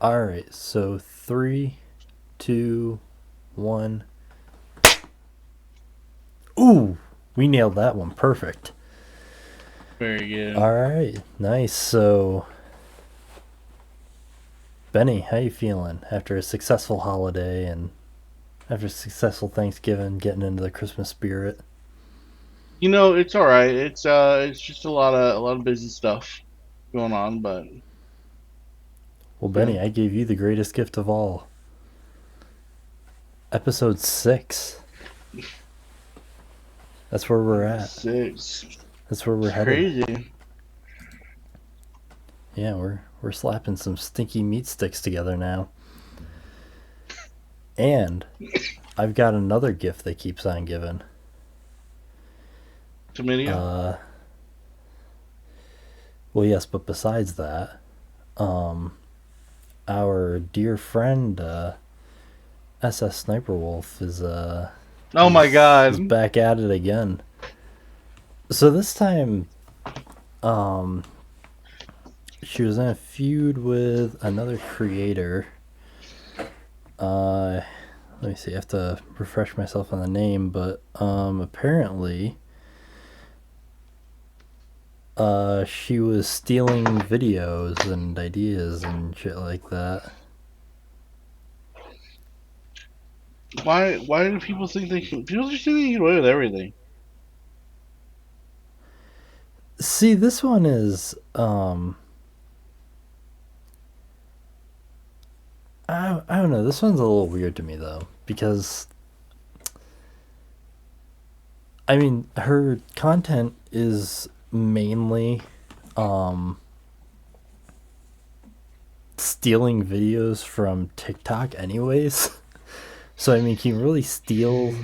All right, so three, two, one. Ooh, we nailed that one. Perfect. Very good. All right, nice. So, Benny, how you feeling after a successful holiday and after a successful Thanksgiving, getting into the Christmas spirit? It's all right. It's just a lot of busy stuff going on, but Well, yeah. Benny, I gave you the greatest gift of all. Episode 6. That's where we're Number at. 6. That's where we're It's headed. crazy. Yeah, we're slapping some stinky meat sticks together now. And I've got another gift that keeps on giving. Chlamydia. Uh, well, yes, but besides that, um, our dear friend SS Sniper Wolf Oh my is God. back at it again. So this time, um, she was in a feud with another creator. Uh, Let me see. I have to refresh myself on the name, but apparently, she was stealing videos and ideas and shit like that. Why do people think they can? People just think they can get away with everything. See, this one is I don't know. This one's a little weird to me though because I mean her content is mainly um stealing videos from TikTok anyways. So I mean, can you really steal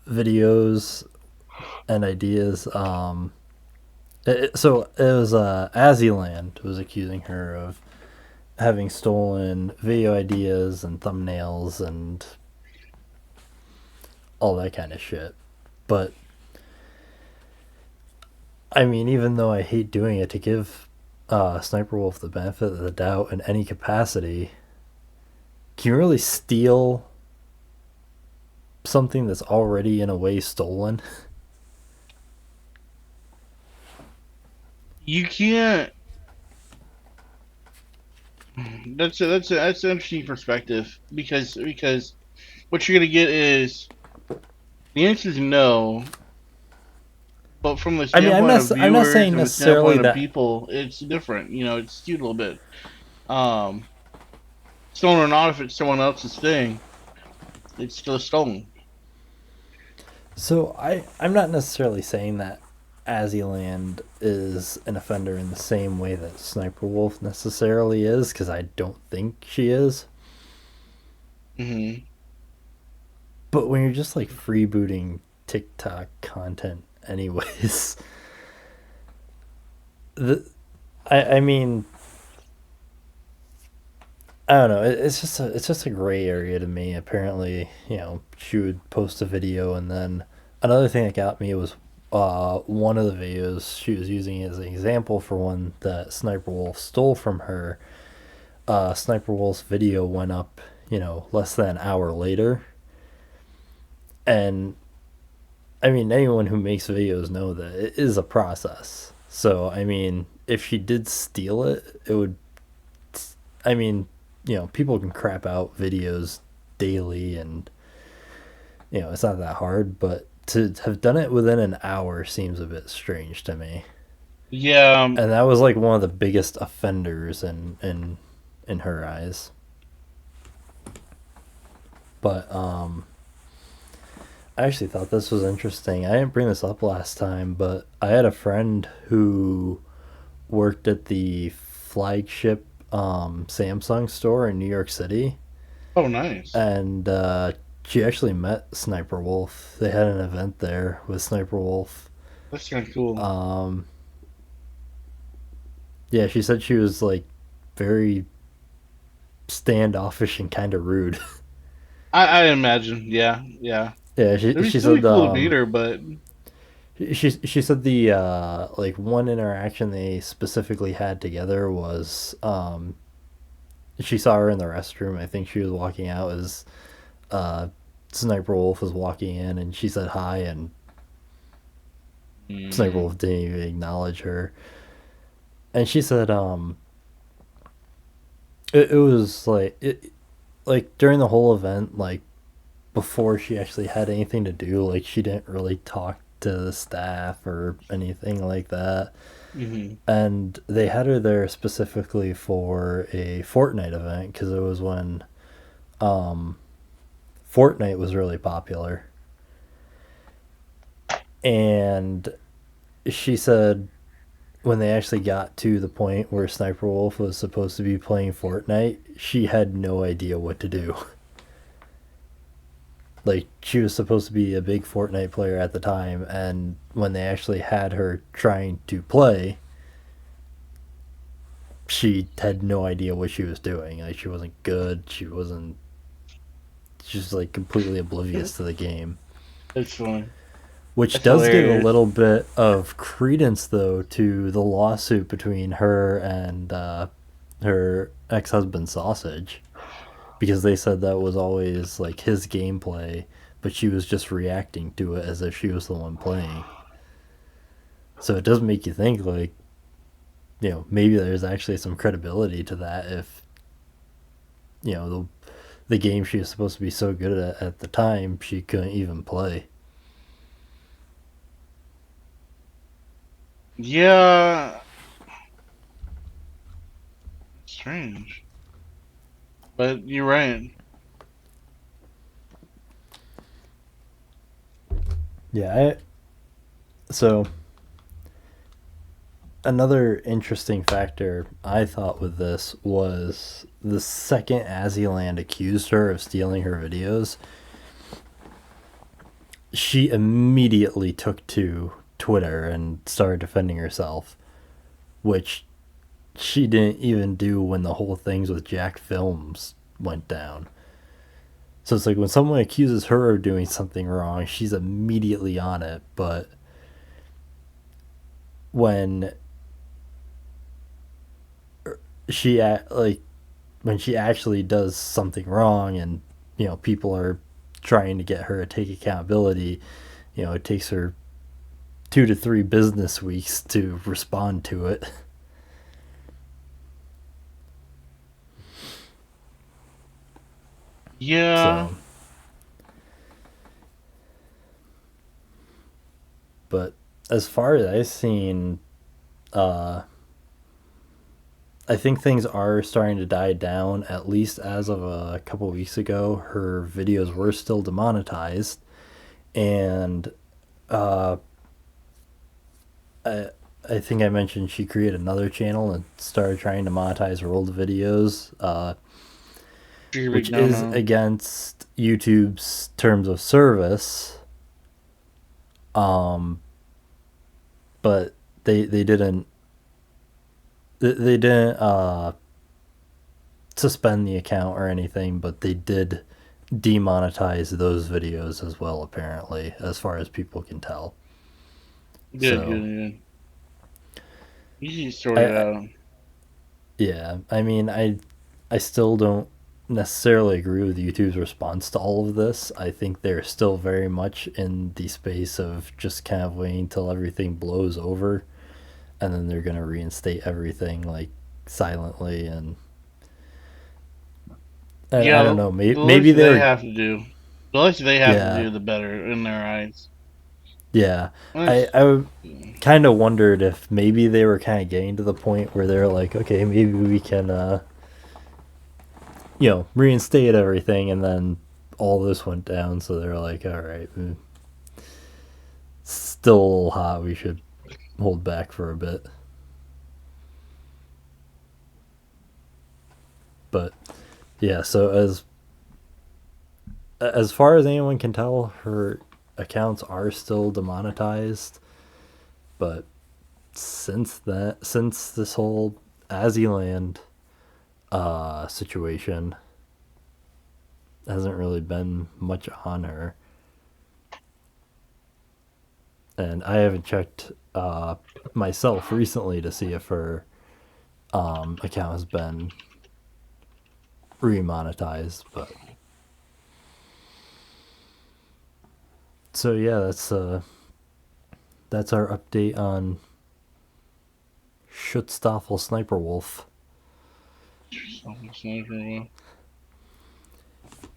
videos and ideas? So it was Aziland was accusing her of having stolen video ideas and thumbnails and all that kind of shit. But I mean, even though I hate doing it, to give Sniper Wolf the benefit of the doubt in any capacity, can you really steal something that's already in a way stolen? You can't. That's an interesting perspective because what you're gonna get is the answer is no, but from the I mean, standpoint of I'm not viewers saying and the necessarily standpoint of that. people, it's different. It's skewed a little bit. Um, Stolen or not, if it's someone else's thing, it's still stolen. So I'm not necessarily saying that Aziland is an offender in the same way that Sniper Wolf necessarily is, because I don't think she is. Hmm. But when you're just like freebooting TikTok content, anyways, the I mean, I don't know. It's just a gray area to me. Apparently, she would post a video, and then another thing that got me was one of the videos she was using as an example for one that Sniper Wolf stole from her. Sniper Wolf's video went up, less than an hour later, and I mean, anyone who makes videos know that it is a process. So I mean, if she did steal it, it would. I mean, people can crap out videos daily, and it's not that hard. But to have done it within an hour seems a bit strange to me. Yeah. And that was like one of the biggest offenders in her eyes. But I actually thought this was interesting. I didn't bring this up last time, but I had a friend who worked at the flagship Samsung store in New York City, Oh, nice. and she actually met Sniper Wolf. They had an event there with Sniper Wolf. That's kind of cool. Um, yeah, she said she was like very standoffish and kind of rude. I imagine. Yeah, yeah. Yeah, It'd be she still be said cool to meet her, but she said the like one interaction they specifically had together was she saw her in the restroom. I think she was walking out as uh, Sniper Wolf was walking in, and she said hi, and Sniper Mm. Wolf didn't even acknowledge her. And she said, it was like during the whole event, like before she actually had anything to do, like she didn't really talk to the staff or anything like that. Mm-hmm. And they had her there specifically for a Fortnite event because it was when um, Fortnite was really popular. And she said when they actually got to the point where Sniper Wolf was supposed to be playing Fortnite, she had no idea what to do. Like she was supposed to be a big Fortnite player at the time, and when they actually had her trying to play, she had no idea what she was doing. Like she wasn't good. She wasn't. She's like completely oblivious to the game. That's funny. Which That's does give a hilarious. little bit of credence, though, to the lawsuit between her and her ex husband Sausage, because they said that was always like his gameplay, but she was just reacting to it as if she was the one playing. So it does make you think, like, maybe there's actually some credibility to that if, the game she was supposed to be so good at the time, she couldn't even play. Yeah, strange. But you're right. Yeah, so another interesting factor I thought with this was the second Aziland accused her of stealing her videos, she immediately took to Twitter and started defending herself, which she didn't even do when the whole things with Jack Films went down. So it's like when someone accuses her of doing something wrong, she's immediately on it. But when like when she actually does something wrong, and people are trying to get her to take accountability, it takes her 2 to 3 business weeks to respond to it. Yeah, So, but as far as I've seen, uh, I think things are starting to die down. At least as of a couple weeks ago, her videos were still demonetized, and uh, I, I think I mentioned she created another channel and started trying to monetize her old videos, pretty big which no is no. against YouTube's terms of service. Um, but they didn't they didn't suspend the account or anything, but they did demonetize those videos as well, apparently, as far as people can tell. Good, good, So, good. Easy to sort it I out. yeah, I mean, I still don't necessarily agree with YouTube's response to all of this. I think they're still very much in the space of just kind of waiting till everything blows over, and then they're gonna reinstate everything like silently. And I don't Yeah, know, the less maybe they they're have to do, the less they have to yeah, do, the better in their eyes. yeah. That's I kind of wondered if maybe they were kind of getting to the point where they're like, okay, maybe we can reinstate everything, and then all this went down, so they're like, all right, still a little hot, we should hold back for a bit. But yeah, so as far as anyone can tell, her accounts are still demonetized. But since this whole Aziland situation, hasn't really been much on her. And I haven't checked myself recently to see if her account has been remonetized. But so yeah, that's our update on Schutzstaffel Sniper Wolf.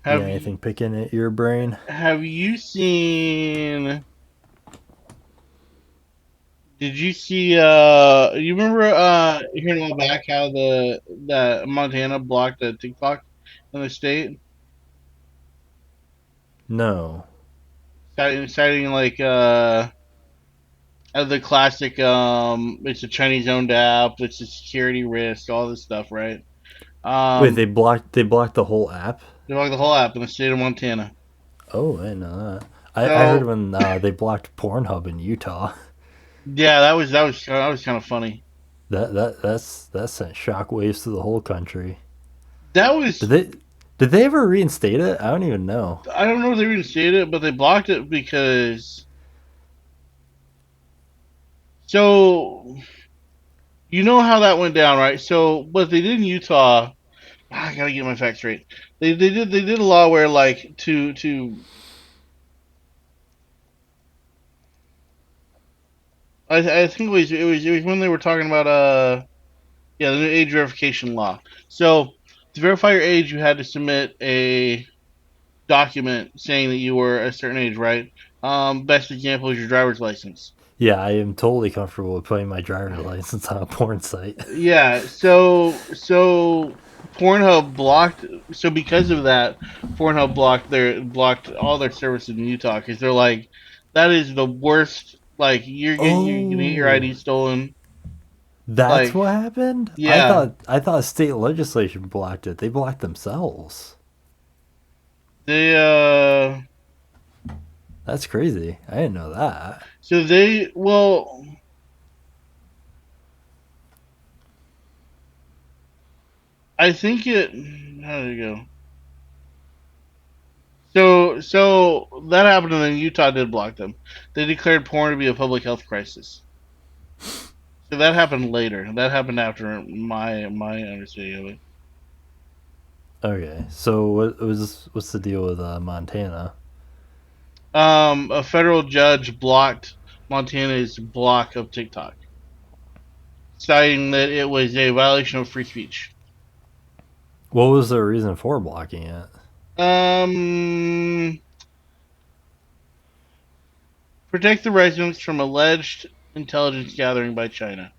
Yeah, Have you anything picking at your brain? have you seen? Did you see? You remember hearing a while back how the that Montana blocked the TikTok in the state, No. citing like the classic it's a Chinese owned app, it's a security risk, all this stuff, right? Wait, Um, they blocked the whole app? they blocked the whole app in the state of Montana. Oh, I didn't know that. I heard So when they blocked Pornhub in Utah. yeah, that was kind of funny. That sent shockwaves to the whole country. That Did was they ever reinstate it? I don't even know. I don't know if they reinstated it, but they blocked it because so you know how that went down, right? So what they did in Utah, I gotta get my facts straight. They did a law where like to I think it was when they were talking about yeah, the new age verification law. So to verify your age, you had to submit a document saying that you were a certain age, right? Best example is your driver's license. Yeah, I am totally comfortable with putting my driver's license on a porn site. Yeah, so Pornhub blocked. So because of that, Pornhub blocked all their services in Utah because they're like, that is the worst. Like you're gonna get your Oh, ID stolen. that's Like what happened? yeah, I thought state legislation blocked it. They blocked themselves. they That's crazy. I didn't know that. so they well I think it how did it go? So that happened and then Utah did block them. They declared porn to be a public health crisis. So that happened later. That happened after my understanding of it. Okay, so what's the deal with Montana? A federal judge blocked Montana's block of TikTok, citing that it was a violation of free speech. What was the reason for blocking it? Um, Protect the residents from alleged intelligence gathering by China.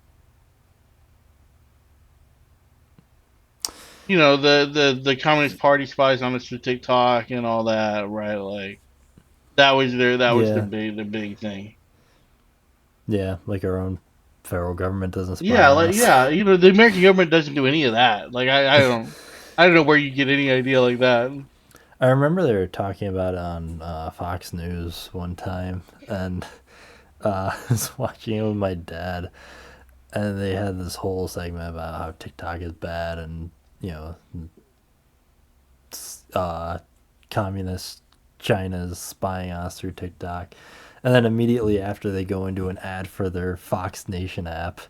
You know the Communist Party spies on us through TikTok and all that, right? Like that was their Yeah, big thing. yeah, like our own federal government doesn't spy Yeah, on like us. yeah, the American government doesn't do any of that. Like I don't know where you get any idea like that. I remember they were talking about it on Fox News one time, and I was watching it with my dad, and they had this whole segment about how TikTok is bad, and you know, uh, communist China is spying on us through TikTok, and then immediately after they go into an ad for their Fox Nation app.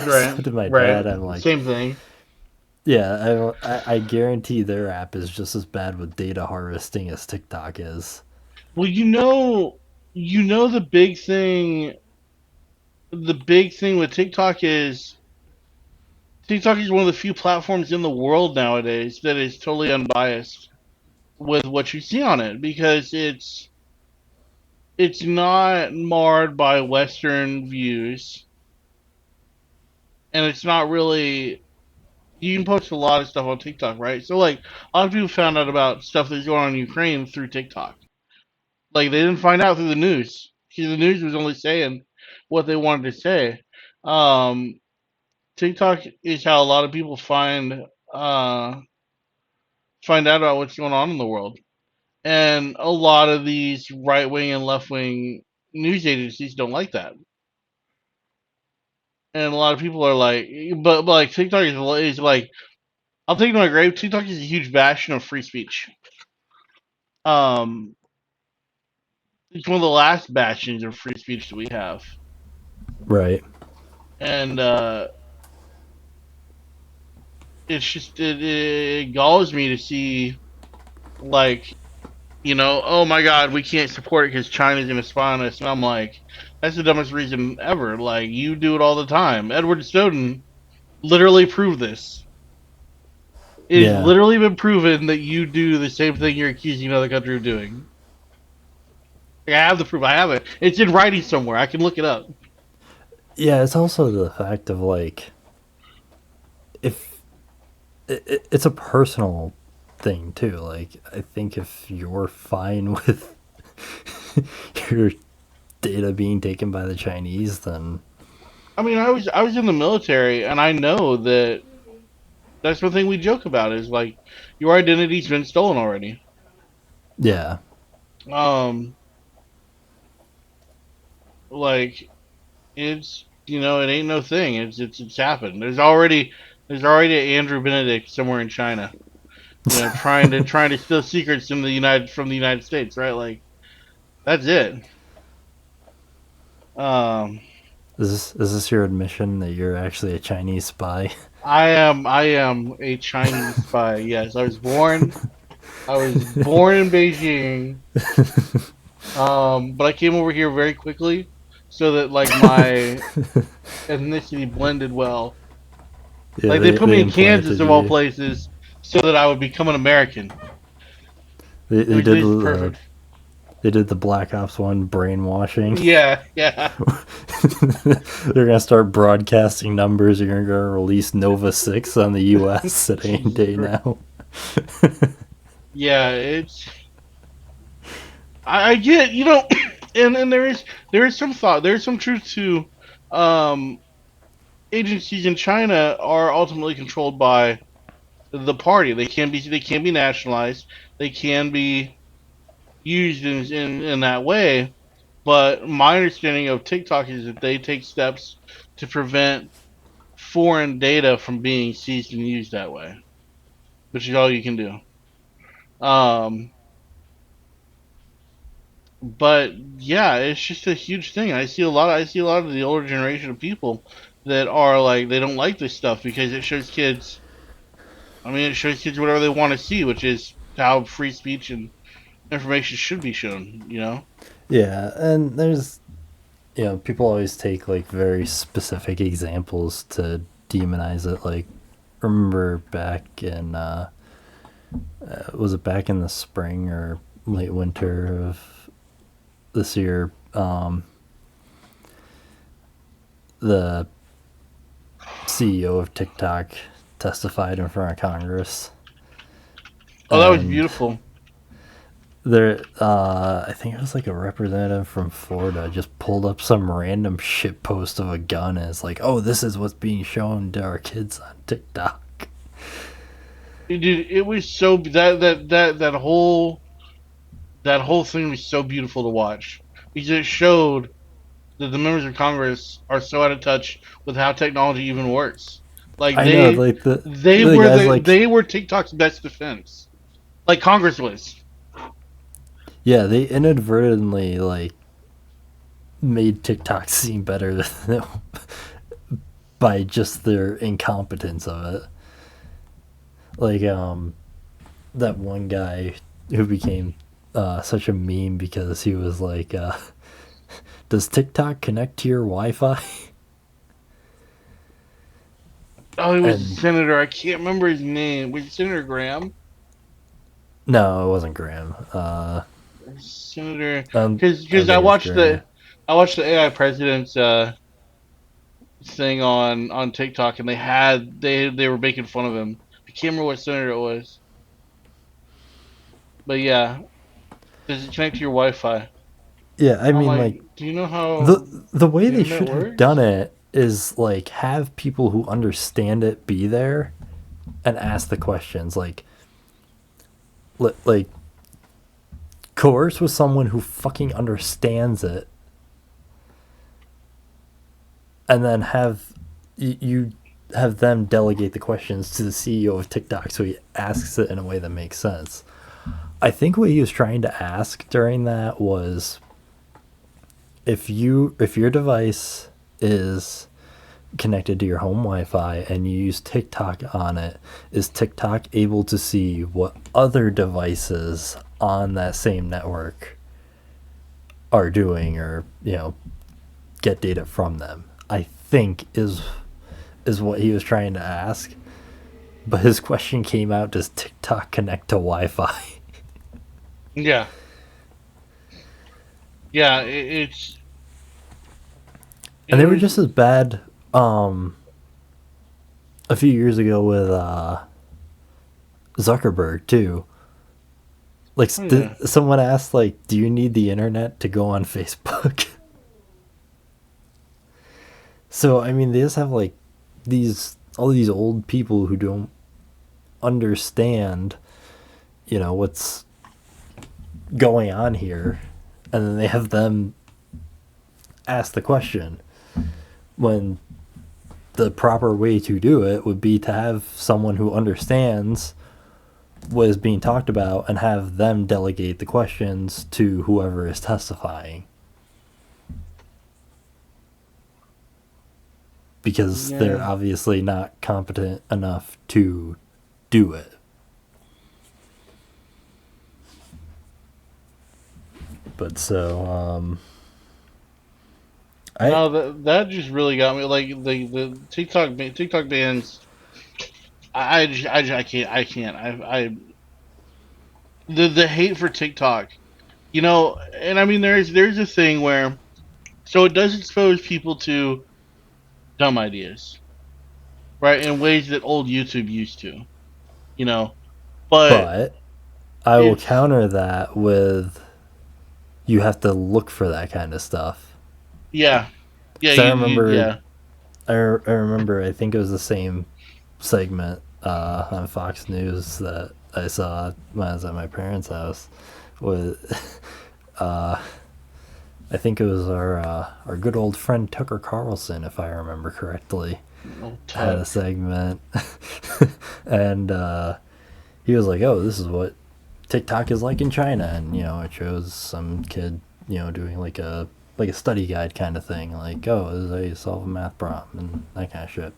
Right, So to my right. dad, I'm like, Same thing. yeah, I guarantee their app is just as bad with data harvesting as TikTok is. Well, you know the big thing with TikTok is one of the few platforms in the world nowadays that is totally unbiased with what you see on it because it's not marred by Western views and it's not really you can post a lot of stuff on TikTok, right? So like a lot of people found out about stuff that's going on in Ukraine through TikTok. Like they didn't find out through the news. See, the news was only saying what they wanted to say. Um, TikTok is how a lot of people uh, find out about what's going on in the world, and a lot of these right wing and left wing news agencies don't like that. And a lot of people are like, but like TikTok is like, I'll take it to my grave. TikTok is a huge bastion of free speech. Um, it's one of the last bastions of free speech that we have, Right. and it's just it galls me to see, like, oh my God, we can't support it because China's gonna spy on us, and I'm like, that's the dumbest reason ever. Like, you do it all the time. Edward Snowden literally proved this. It has Yeah. literally been proven that you do the same thing you're accusing another country of doing. Like, I have the proof. I have it. It's in writing somewhere. I can look it up. Yeah, it's also the fact of like, if it's a personal thing too. Like, I think if you're fine with your data being taken by the Chinese, then I mean, I was in the military, and I know that that's one thing we joke about is like your identity's been stolen already. yeah, Um, like it ain't no thing. It's happened. There's already an Andrew Benedict somewhere in China, trying to steal secrets from the United States, right? Like, that's it. Um, is this your admission that you're actually a Chinese spy? I am a Chinese spy. Yes, I was born in Beijing. But I came over here very quickly so that like my ethnicity blended well. Yeah, Like, they put they me in Kansas implanted of all you. places so that I would become an American. They Which did is the perfect. they did the Black Ops One brainwashing. Yeah, yeah. They're gonna start broadcasting numbers. You're gonna release Nova 6 on the U.S. at any Jesus day Christ. now. Yeah, I get, and there is some thought, there is some truth to um agencies in China are ultimately controlled by the party. They can be nationalized. They can be used in that way. But my understanding of TikTok is that they take steps to prevent foreign data from being seized and used that way, which is all you can do. Um, but yeah, it's just a huge thing. I see a lot of the older generation of people that are like they don't like this stuff because it shows kids. I mean, it shows kids whatever they want to see, which is how free speech and information should be shown. Yeah, and there's people always take like very specific examples to demonize it. Like, remember back in was it back in the spring or late winter of this year? The CEO of TikTok testified in front of Congress, Oh, that was and beautiful. I think it was like a representative from Florida just pulled up some random shit post of a gun and it's like, oh, this is what's being shown to our kids on TikTok. Dude, it was so that whole thing was so beautiful to watch because it showed that the members of Congress are so out of touch with how technology even works. Like, I know, they like they the were guys the like, they were TikTok's best defense. Like Congress was. yeah, they inadvertently like made TikTok seem better than by just their incompetence of it. Like that one guy who became such a meme because he was like, does TikTok connect to your Wi-Fi? Oh, it was a And senator. I can't remember his name. Was it Senator Graham? no, it wasn't Graham. Senator, I because don't I think it was watched Graham. the AI president's thing on TikTok, and they were making fun of him. I can't remember what senator it was, but yeah, does it connect to your Wi-Fi? Yeah, I I'm mean, like, like do you know the how the way the they internet should have done works? it is like have people who understand it be there and ask the questions. Like coerce with someone who fucking understands it, and then you have them delegate the questions to the CEO of TikTok so he asks it in a way that makes sense. I think what he was trying to ask during that was if your device is connected to your home Wi-Fi and you use TikTok on it, is TikTok able to see what other devices on that same network are doing, or get data from them? I think is what he was trying to ask. But his question came out: does TikTok connect to Wi-Fi? Yeah, yeah. It's And it they were was just as bad a few years ago with Zuckerberg too. Like yeah. someone asked, like, "Do you need the internet to go on Facebook?" So I mean, they just have like these all these old people who don't understand, what's going on here, and then they have them ask the question when the proper way to do it would be to have someone who understands what is being talked about and have them delegate the questions to whoever is testifying, because they're Yeah. obviously not competent enough to do it. But so I No, that just really got me. Like the TikTok bans. I can't. I the hate for TikTok. And I mean, there's a thing where so it does expose people to dumb ideas, right? In ways that old YouTube used to. You know, but but I will it's counter that with, you have to look for that kind of stuff. yeah, yeah. Because Yeah. I remember, I think it was the same segment on Fox News that I saw when I was at my parents' house. With I think it was our good old friend Tucker Carlson, if I remember correctly, Oh, had a Tuck. segment, and he was like, "Oh, this is what TikTok is like in China," and it shows some kid, doing like a study guide kind of thing, like, "Oh, this is how you solve a math problem," and that kind of shit.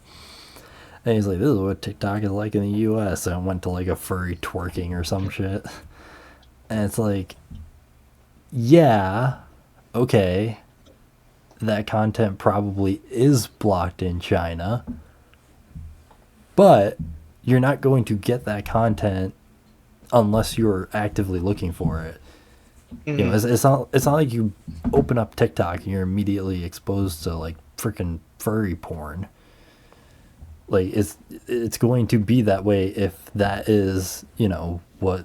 And he's like, "This is what TikTok is like in the U.S." and went to like a furry twerking or some shit, and it's like, yeah, okay, that content probably is blocked in China, but you're not going to get that content unless you're actively looking for it. Hmm. It's not like you open up TikTok and you're immediately exposed to like freaking furry porn. Like it's going to be that way if that is, what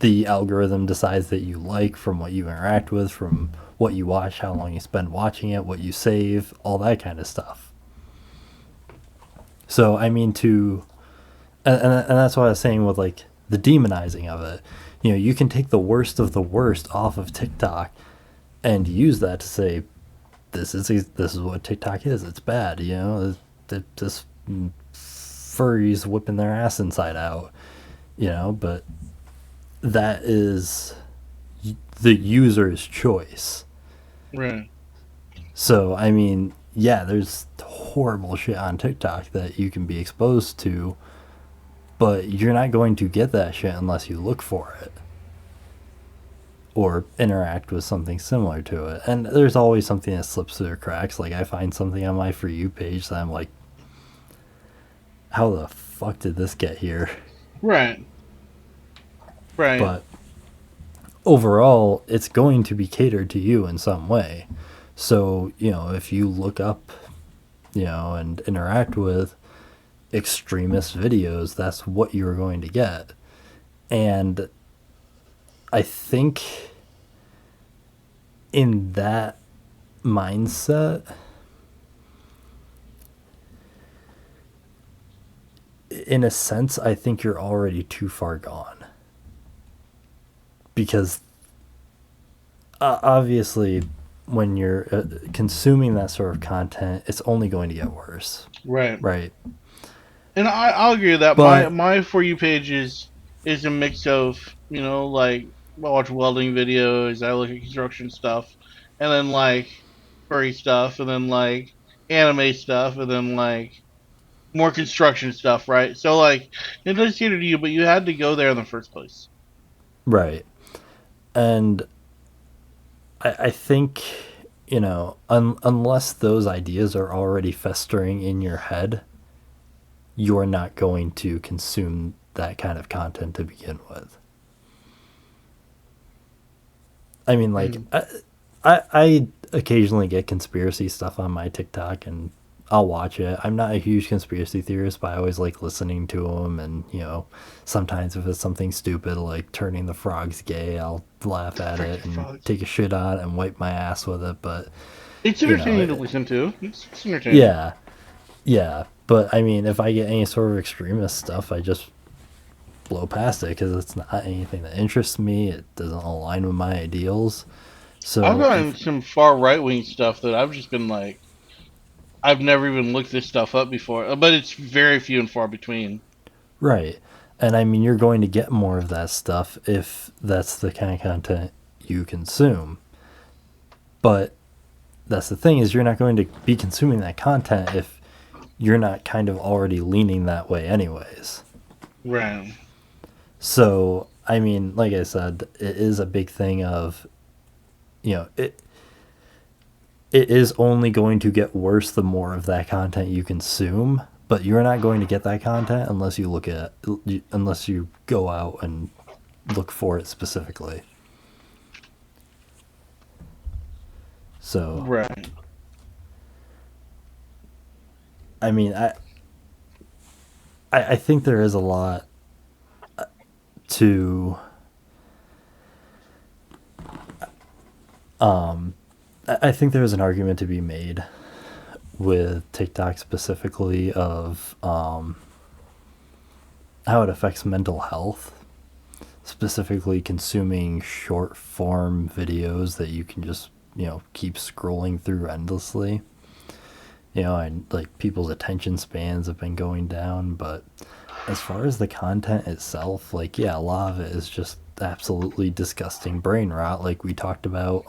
the algorithm decides that you like, from what you interact with, from what you watch, how long you spend watching it, what you save, all that kind of stuff. So I mean, and that's what I was saying with like the demonizing of it. You can take the worst of the worst off of TikTok and use that to say, this is what TikTok is. It's bad. This furries whipping their ass inside out. But that is the user's choice. Right. So I mean, yeah, there's horrible shit on TikTok that you can be exposed to, but you're not going to get that shit unless you look for it or interact with something similar to it. And there's always something that slips through the cracks. Like, I find something on my For You page that I'm like, how the fuck did this get here? Right. Right. But overall, it's going to be catered to you in some way. So, if you look up, and interact with extremist videos, that's what you're going to get. And I think in that mindset, in a sense, I think you're already too far gone. Because obviously, when you're consuming that sort of content, it's only going to get worse, Right. right? And I'll agree with that. My But my For You page is a mix of, like I watch welding videos, I look at construction stuff, and then like furry stuff, and then like anime stuff, and then like more construction stuff, right? So like it does cater to you, but you had to go there in the first place. Right. And I think, unless those ideas are already festering in your head, you're not going to consume that kind of content to begin with. I mean, like, Mm. I occasionally get conspiracy stuff on my TikTok, and I'll watch it. I'm not a huge conspiracy theorist, but I always like listening to them. And, sometimes if it's something stupid like turning the frogs gay, I'll laugh at it Freaking and frogs. take a shit on it and wipe my ass with it. But, It's you know, entertaining to it, listen to. It's entertaining. yeah, yeah. But, I mean, if I get any sort of extremist stuff, I just blow past it because it's not anything that interests me. It doesn't align with my ideals. I've So gotten if some far right wing stuff that I've just been like, I've never even looked this stuff up before, but it's very few and far between. Right. And I mean, you're going to get more of that stuff if that's the kind of content you consume. But that's the thing is you're not going to be consuming that content if you're not kind of already leaning that way anyways. Right. So, I mean, like I said, it is a big thing of, you know, it is only going to get worse the more of that content you consume, but you're not going to get that content unless you go out and look for it specifically. So, Right. I mean, I think there is a lot to I think there's an argument to be made with TikTok specifically of how it affects mental health, specifically consuming short form videos that you can just keep scrolling through endlessly. And like people's attention spans have been going down, but as far as the content itself, like yeah, a lot of it is just absolutely disgusting brain rot, like we talked about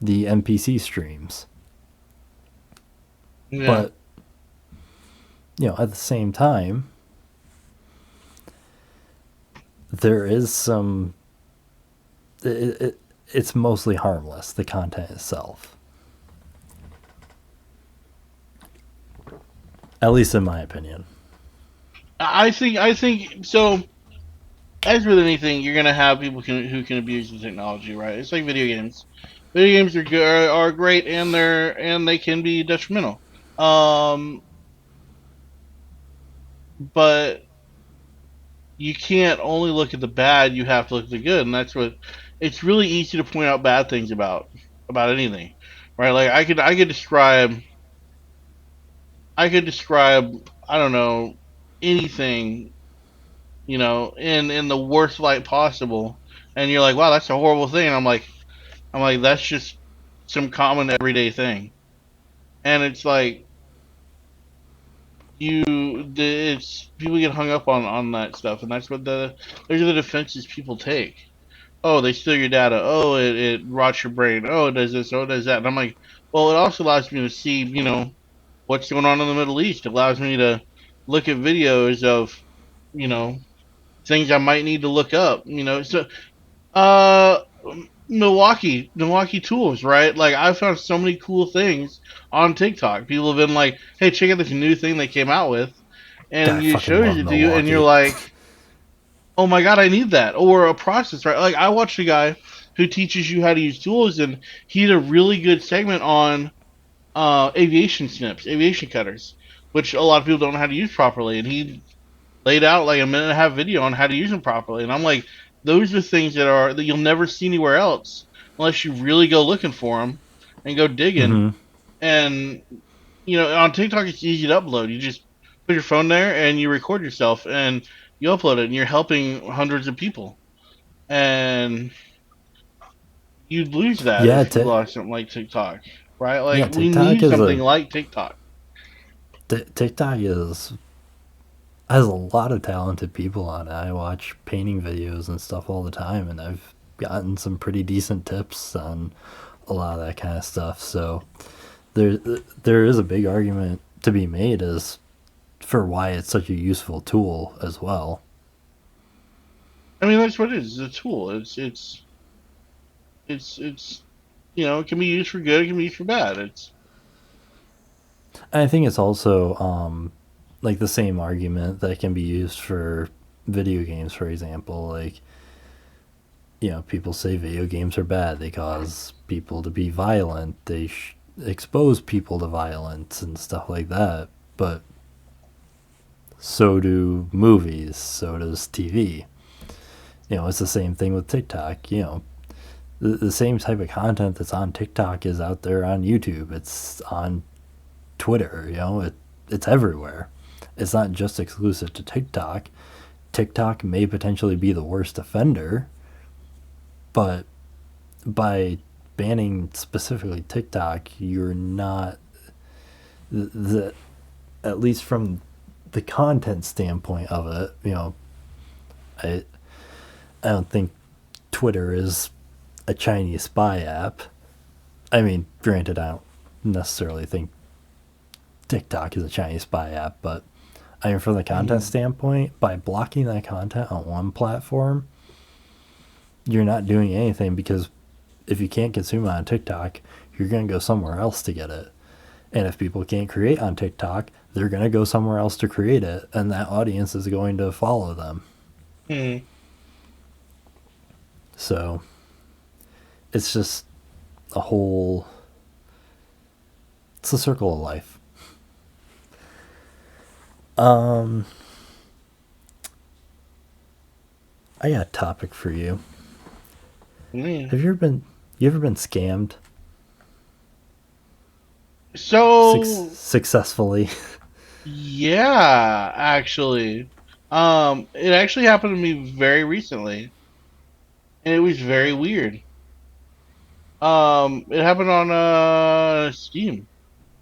the NPC streams. Yeah. But at the same time, there is some. It's mostly harmless. The content itself, at least in my opinion. I think so. As with anything, you're gonna have people who can abuse the technology, right? It's like video games. Video games are good, are great, and they can be detrimental. Um, but you can't only look at the bad; you have to look at the good, and that's what. It's really easy to point out bad things about anything, right? Like I could describe I don't know anything in the worst light possible, and you're like, wow, that's a horrible thing. And I'm like, that's just some common everyday thing, and it's like it's people get hung up on that stuff, and that's what those are the defenses people take. Oh, they steal your data. Oh, it rots your brain. Oh, it does this. Oh, it does that. And I'm like, well, it also allows me to see, what's going on in the Middle East. It allows me to look at videos of, you know, things I might need to look up. So uh Milwaukee tools, right? Like I found so many cool things on TikTok. People have been like, "Hey, check out this new thing they came out with," God, I and it fucking shows love it to you, and you're Milwaukee. like, "Oh my god, I need that!" Or a process, right? Like I watched a guy who teaches you how to use tools, and he did a really good segment on aviation snips, aviation cutters, which a lot of people don't know how to use properly, and he laid out like a minute and a half video on how to use them properly. And I'm like, those are things that you'll never see anywhere else unless you really go looking for them and go digging. Mm-hmm. And on TikTok it's easy to upload. You just put your phone there and you record yourself and you upload it, and you're helping hundreds of people. And you'd lose that Yeah, if you lost something like TikTok, right? Like yeah. we TikTok need is something a like TikTok. TikTok is has a lot of talented people on it. I watch painting videos and stuff all the time, and I've gotten some pretty decent tips on a lot of that kind of stuff. So there there is a big argument to be made as for why it's such a useful tool as well. I mean, that's what it is. It's a tool. It's it can be used for good. It can be used for bad. It's And I think it's also like the same argument that can be used for video games, for example. Like, people say video games are bad. They cause people to be violent. They expose people to violence and stuff like that. But so do movies. So does TV. It's the same thing with TikTok. The same type of content that's on TikTok is out there on YouTube. It's on Twitter. It's everywhere. It's not just exclusive to TikTok. TikTok may potentially be the worst offender, but by banning specifically TikTok, you're not the at least from the content standpoint of it. I I don't think Twitter is a Chinese spy app. I mean, granted, I don't necessarily think TikTok is a Chinese spy app, but I mean, from the content Mhm. standpoint, by blocking that content on one platform, you're not doing anything because if you can't consume it on TikTok, you're going to go somewhere else to get it. And if people can't create on TikTok, they're going to go somewhere else to create it, and that audience is going to follow them. Mhm. So it's just a whole, it's a circle of life. Um, I got a topic for you. Yeah. Have you ever been scammed So successfully? yeah, actually, it actually happened to me very recently, and it was very weird. It happened on Steam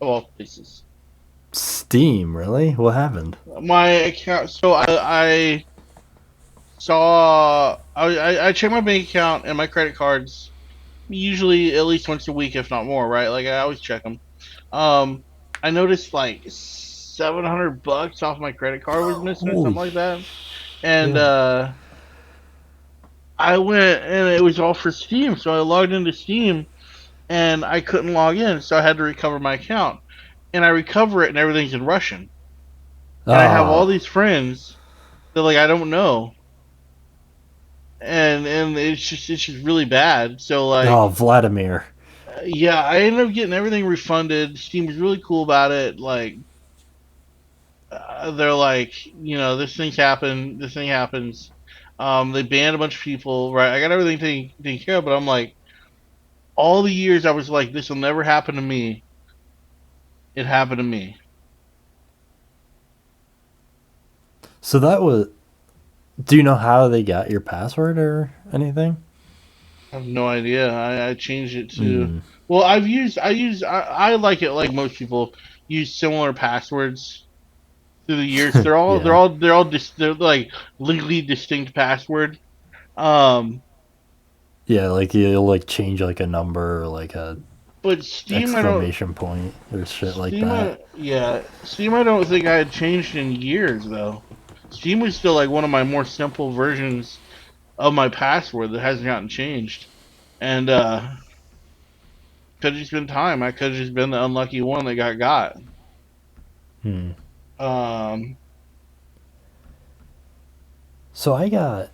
of all places. Steam, really? What happened? My account. So I saw I check my bank account and my credit cards usually at least once a week, if not more. Right? Like I always check them. Um, I noticed like $700 off my credit card was missing or something Holy, like that, and yeah. I went and it was all for Steam. So I logged into Steam and I couldn't log in, so I had to recover my account. And I recover it and everything's in Russian. And I have all Oh, these friends that like I don't know, and it's just really bad. So like oh, Vladimir. yeah, I ended up getting everything refunded. Steam was really cool about it. Like they're like, this thing's happened. This thing happens. They banned a bunch of people. Right, I got everything taken care of, but I'm like, all the years I was like, this will never happen to me. It happened to me. So that was. Do you know how they got your password or anything? I have no idea. I changed it to. Hmm. Well, I like it like most people use similar passwords through the years. Yeah. They're like legally distinct password. Um, Yeah, like you'll like change like a number or like a but Steam I don't exclamation point or shit like Steam that. I yeah Steam I don't think I had changed in years though. Steam was still like one of my more simple versions of my password that hasn't gotten changed. And could have just been time. I could have just been the unlucky one that got. Hmm. Um, So I got.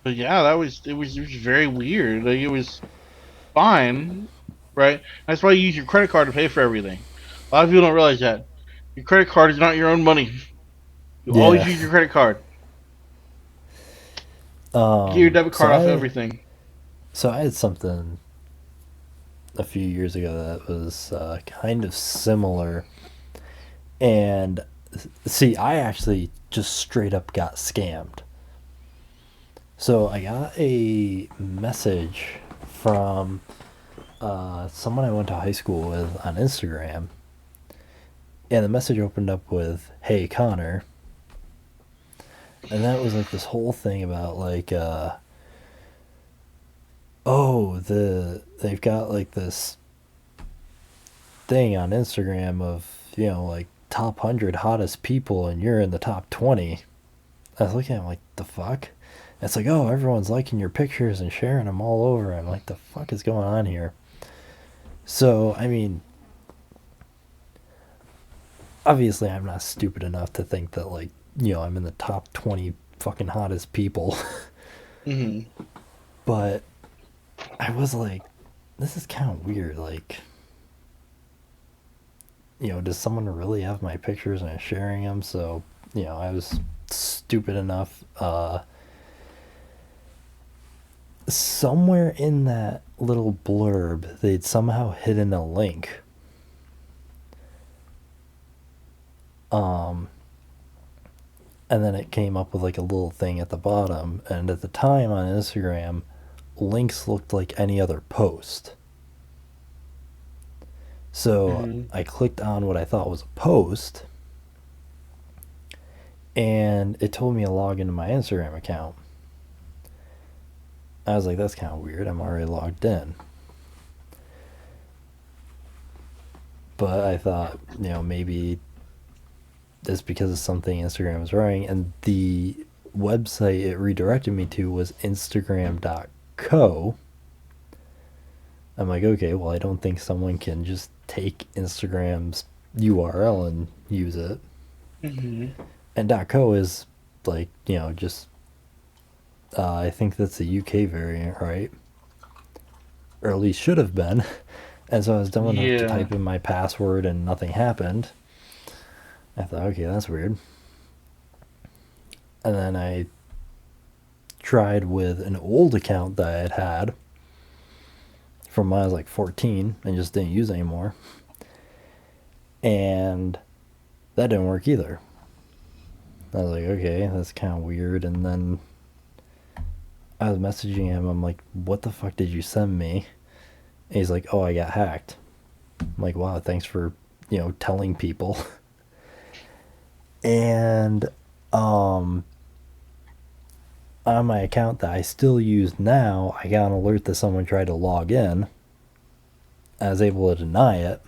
but yeah, it was very weird. Like it was fine, right? That's why you use your credit card to pay for everything. A lot of people don't realize that your credit card is not your own money. You always Yeah. use your credit card. Get your debit So card off I. everything. So I had something a few years ago that was kind of similar, and see, I actually just straight up got scammed. So I got a message from someone I went to high school with on Instagram, and the message opened up with "Hey Connor," and that was like this whole thing about like, oh, they've got like this thing on Instagram of, like top 100 hottest people and you're in the top 20. I was looking at it like, the fuck? It's like, oh, everyone's liking your pictures and sharing them all over. I'm like, the fuck is going on here? So, I mean, obviously, I'm not stupid enough to think that, like, I'm in the top 20 fucking hottest people. Hmm. But I was like, this is kind of weird. Like, does someone really have my pictures and sharing them? So, I was stupid enough. Somewhere in that little blurb, they'd somehow hidden a link. Um, and then it came up with like a little thing at the bottom. And at the time on Instagram, links looked like any other post. So Hmm. I clicked on what I thought was a post, and it told me to log into my Instagram account. I was like, that's kind of weird. I'm already logged in. But I thought, maybe it's because of something Instagram was running. And the website it redirected me to was Instagram.co. I'm like, okay, well, I don't think someone can just take Instagram's URL and use it. Hmm. And .co is like, just, I think that's the UK variant, right? Or at least should have been. And so I was dumb enough to Yeah. type in my password and nothing happened. I thought, okay, that's weird. And then I tried with an old account that I had from when I was like 14 and just didn't use anymore. And that didn't work either. I was like, okay, that's kind of weird. And then I was messaging him. I'm like, what the fuck did you send me? And he's like, oh, I got hacked. I'm like, wow, thanks for, telling people. And um, on my account that I still use now, I got an alert that someone tried to log in. I was able to deny it.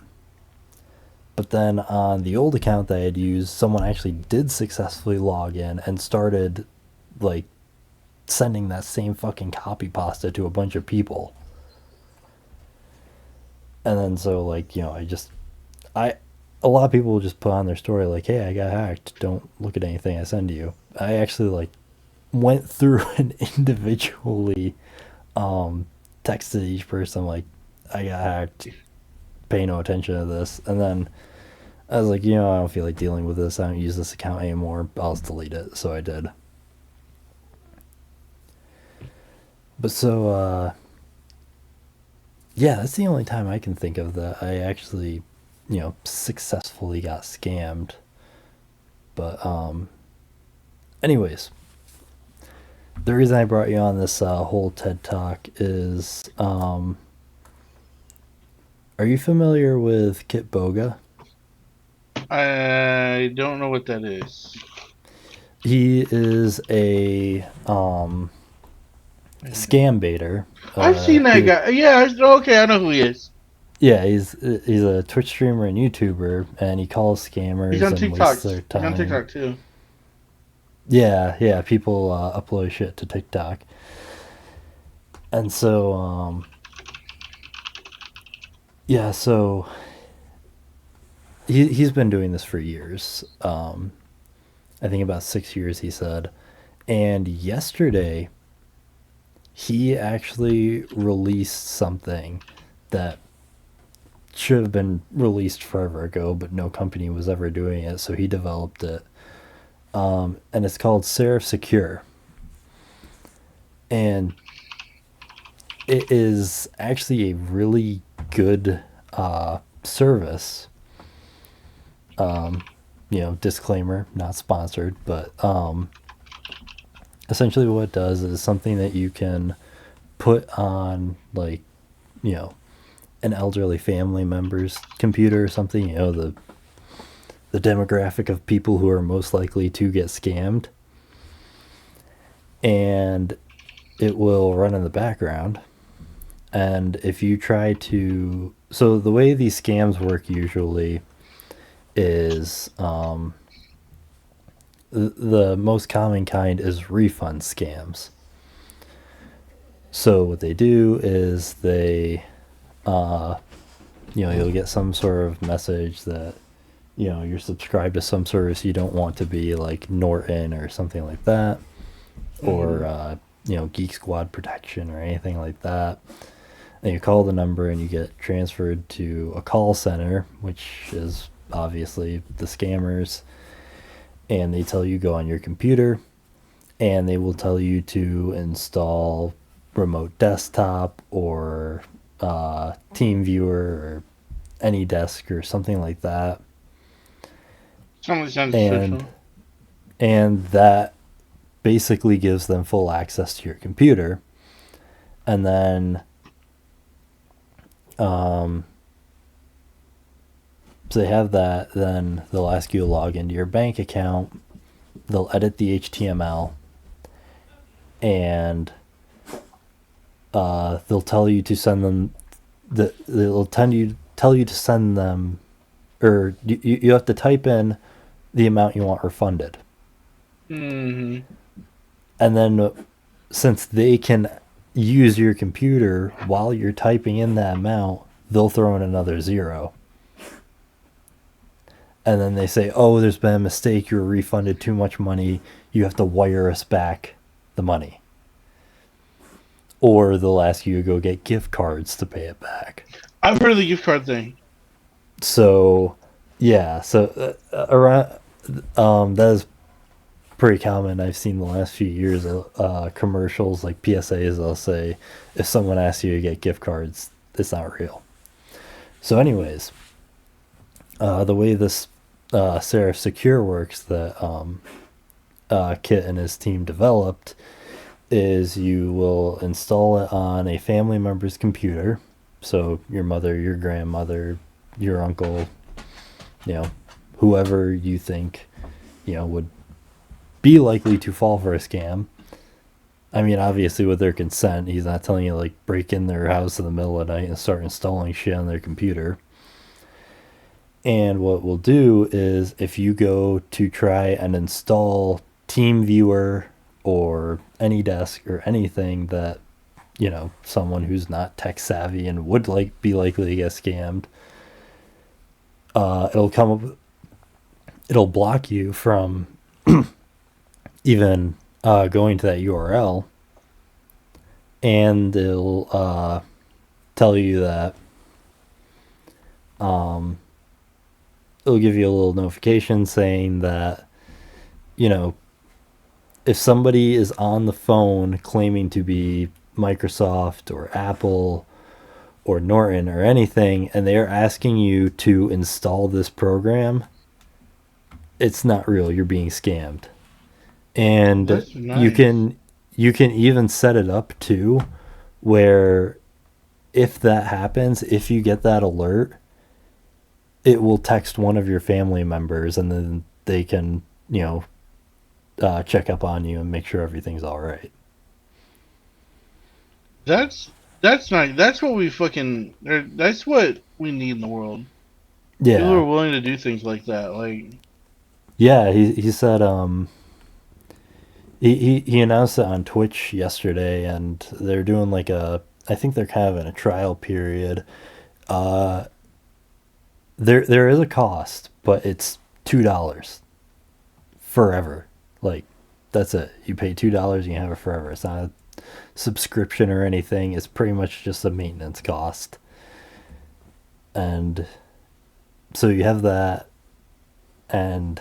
But then on the old account that I had used, someone actually did successfully log in and started like sending that same fucking copy pasta to a bunch of people. And then so like, I a lot of people will just put on their story like, "Hey, I got hacked. Don't look at anything I send you." I actually like went through and individually texted each person like, "I got hacked. Pay no attention to this." And then I was like, I don't feel like dealing with this. I don't use this account anymore. I'll just delete it. So I did. But so, yeah, that's the only time I can think of that I actually, successfully got scammed. But, anyways, the reason I brought you on this whole TED Talk is, are you familiar with Kitboga? I don't know what that is. He is a scam baiter. I've seen that He guy. Yeah. Okay, I know who he is. Yeah, he's a Twitch streamer and YouTuber, and he calls He's scammers on and TikTok. wastes their He's on time. TikTok too. Yeah, yeah, people upload shit to TikTok, and so yeah, so he's been doing this for years. I think about 6 years, he said, and yesterday he actually released something that should have been released forever ago, but no company was ever doing it, so he developed it. And it's called Serif Secure. And it is actually a really good service. Disclaimer, not sponsored, but essentially what it does is something that you can put on, like, you know, an elderly family member's computer or something, the demographic of people who are most likely to get scammed. And it will run in the background. And if you try to So the way these scams work usually is the most common kind is refund scams. So what they do is you'll get some sort of message that you're subscribed to some service you don't want to be, like Norton or something like that, or Mm-hmm. Geek Squad Protection or anything like that. And you call the number and you get transferred to a call center, which is obviously the scammers, and they tell you go on your computer and they will tell you to install remote desktop or team viewer or any desk or something like that. Something sounds and official. and that basically gives them full access to your computer. And then so they have that, then they'll ask you to log into your bank account, they'll edit the HTML, and they'll tell you to send them they'll tell you to send them, or you have to type in the amount you want refunded. Mm-hmm. And then since they can use your computer while you're typing in that amount, they'll throw in another zero. And then they say, oh, there's been a mistake. You were refunded too much money. You have to wire us back the money. Or they'll ask you to go get gift cards to pay it back. I've heard of the gift card thing. So, yeah. So, around, that is pretty common. I've seen the last few years commercials like PSAs. They'll say, if someone asks you to get gift cards, it's not real. So, anyways, the way this Serif Secure works that Kit and his team developed is you will install it on a family member's computer. So your mother, your grandmother, your uncle, you know, whoever you think, would be likely to fall for a scam. I mean, obviously with their consent. He's not telling you like break in their house in the middle of the night and start installing shit on their computer. And what we'll do is if you go to try and install TeamViewer or AnyDesk or anything that, someone who's not tech savvy and would be likely to get scammed, it'll come up, it'll block you from even going to that URL, and it'll tell you that it'll give you a little notification saying that, if somebody is on the phone claiming to be Microsoft or Apple or Norton or anything, and they're asking you to install this program, it's not real. You're being scammed. And That's you nice. can you can even set it up too, where if that happens, if you get that alert, it will text one of your family members, and then they can check up on you and make sure everything's all right. That's that's nice. That's what we fucking. That's what we need in the world. People Yeah, are willing to do things like that. Like, yeah. He said he announced it on Twitch yesterday, and they're doing like a. I think they're kind of in a trial period. Uh, there is a cost, but it's $2 forever. Like that's it. You pay $2 and you have it forever. It's not a subscription or anything. It's pretty much just a maintenance cost. And so you have that, and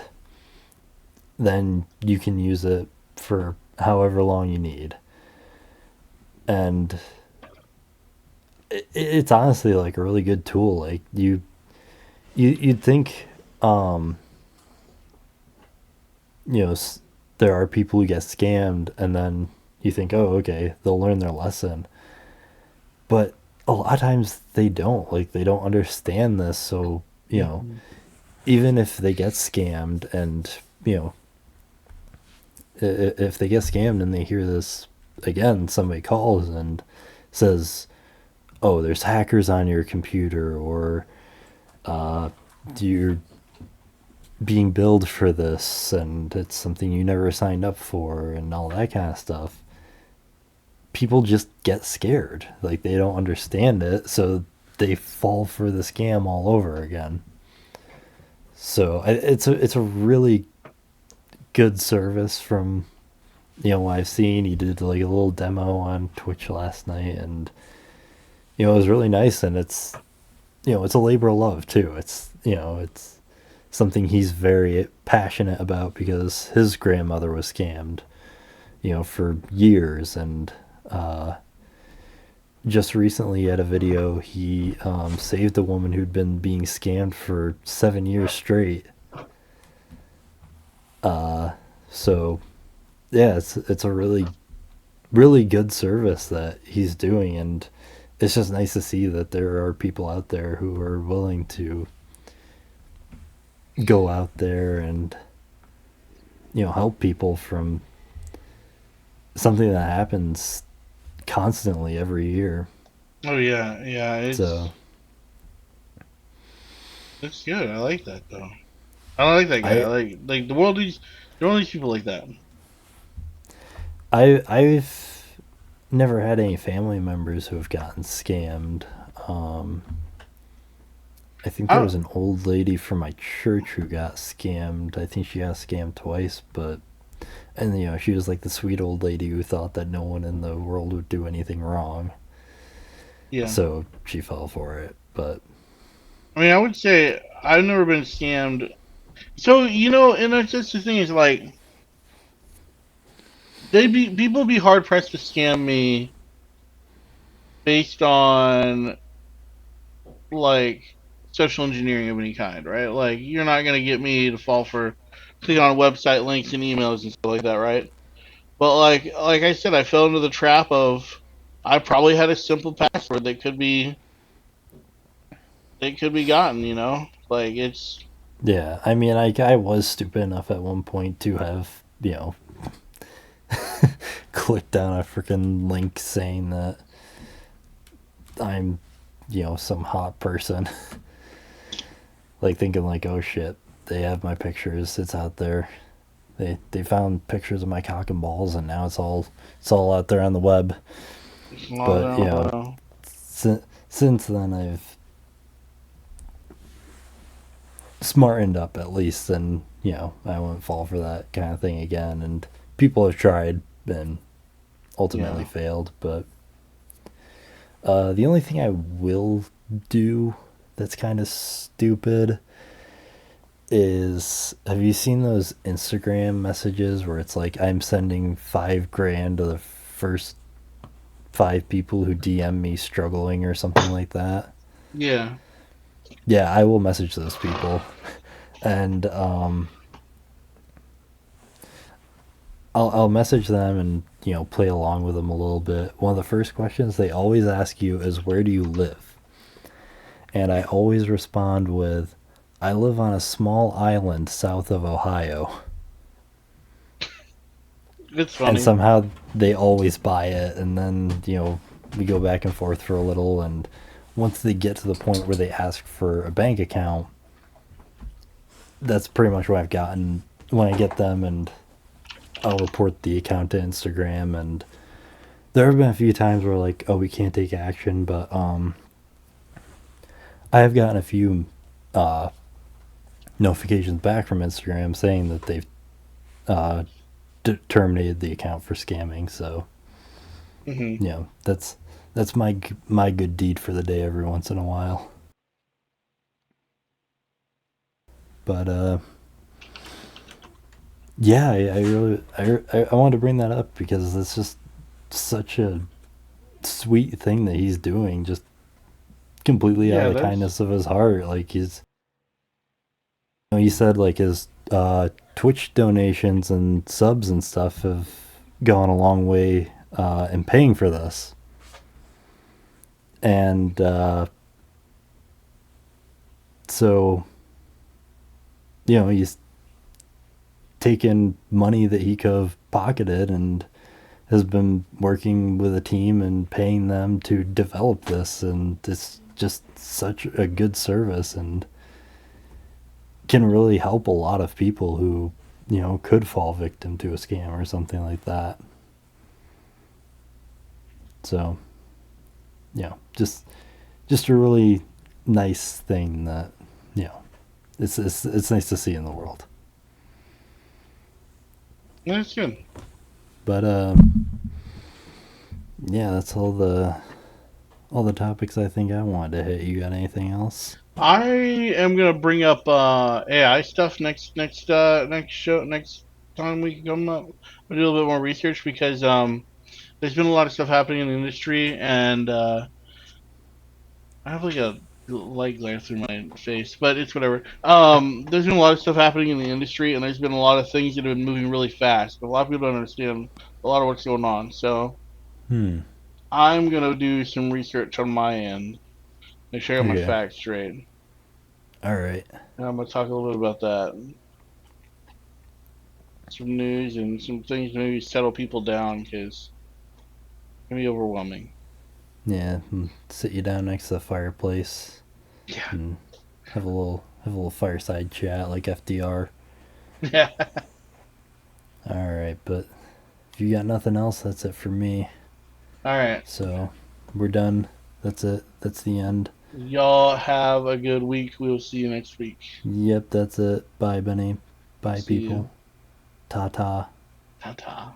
then you can use it for however long you need. And it's honestly like a really good tool. Like you'd think, um, you know, there are people who get scammed, and then you think, oh, okay, they'll learn their lesson. But a lot of times they don't. Like they don't understand this. So mhm. even if they get scammed, and if they get scammed and they hear this again, somebody calls and says, oh, there's hackers on your computer, or uh, you're being billed for this and it's something you never signed up for and all that kind of stuff. People just get scared. Like they don't understand it, so they fall for the scam all over again. So it's a really good service from what I've seen. He did like a little demo on Twitch last night, and it was really nice. And it's a labor of love too. It's something he's very passionate about because his grandmother was scammed, for years. And uh, just recently, he had a video. He saved a woman who'd been being scammed for 7 years straight. So yeah, it's a really good service that he's doing, and it's just nice to see that there are people out there who are willing to go out there and help people from something that happens constantly every year. Oh yeah, yeah. So It's good. I like that though. I like that guy. I I like the world needs people like that. I've never had any family members who have gotten scammed. Um, I think there I was an old lady from my church who got scammed. I think she got scammed twice, but and she was like the sweet old lady who thought that no one in the world would do anything wrong. Yeah. So she fell for it. But I mean, I would say I've never been scammed. So and that's just the thing is like they be people be hard pressed to scam me based on like social engineering of any kind, right? Like you're not gonna get me to fall for clicking on website links and emails and stuff like that, right? But like I said, I fell into the trap of I probably had a simple password that could be gotten, Like it's yeah, I mean, I was stupid enough at one point to have clicked on a freaking link saying that I'm some hot person. Like thinking like, oh shit, they have my pictures. It's out there. They found pictures of my cock and balls, and now it's all out there on the web. all But down. since then I've smartened up at least, and I won't fall for that kind of thing again. And people have tried and ultimately Yeah. failed. But the only thing I will do that's kind of stupid is, have you seen those Instagram messages where it's like I'm sending 5 grand to the first 5 people who DM me struggling or something like that? Yeah. Yeah, I will message those people, and I'll message them and play along with them a little bit. One of the first questions they always ask you is, where do you live? And I always respond with, I live on a small island south of Ohio. It's And funny. somehow they always buy it, and then we go back and forth for a little, and once they get to the point where they ask for a bank account, that's pretty much what I've gotten when I get them. And I'll report the account to Instagram. And there have been a few times where like, oh, we can't take action, but I have gotten a few uh notifications back from Instagram saying that they've uh terminated the account for scamming. So Hmm. that's my good deed for the day every once in a while. But yeah, I really I wanted to bring that up because it's just such a sweet thing that he's doing, just completely out Yeah, of the that's kindness of his heart. Like he said like his Twitch donations and subs and stuff have gone a long way in paying for this. And so he's taken money that he could have pocketed and has been working with a team and paying them to develop this, and it's just such a good service and can really help a lot of people who, could fall victim to a scam or something like that. So, just a really nice thing that, you know, it's nice to see in the world. That's good. But yeah, that's all the topics I think I wanted to hit. You got anything else? I am gonna bring up AI stuff next time we come up. We'll do a little bit more research because there's been a lot of stuff happening in the industry, and I have like a light glare through my face, but it's whatever. There's been a lot of stuff happening in the industry, and there's been a lot of things that have been moving really fast. But a lot of people don't understand a lot of what's going on. So Hmm. I'm gonna do some research on my end, make sure I got my Okay. facts straight. All right. And I'm gonna talk a little bit about that, some news and some things to maybe settle people down because it can be overwhelming. Yeah. Sit you down next to the fireplace Yeah, and have a little fireside chat like FDR. yeah. All right, but if you got nothing else, that's it for me. All right, So we're done. That's it. That's the end. y'all have a good week. We will see you next week. Yep, that's it. Bye, Benny. Bye, See you. people. Ta ta. Ta ta.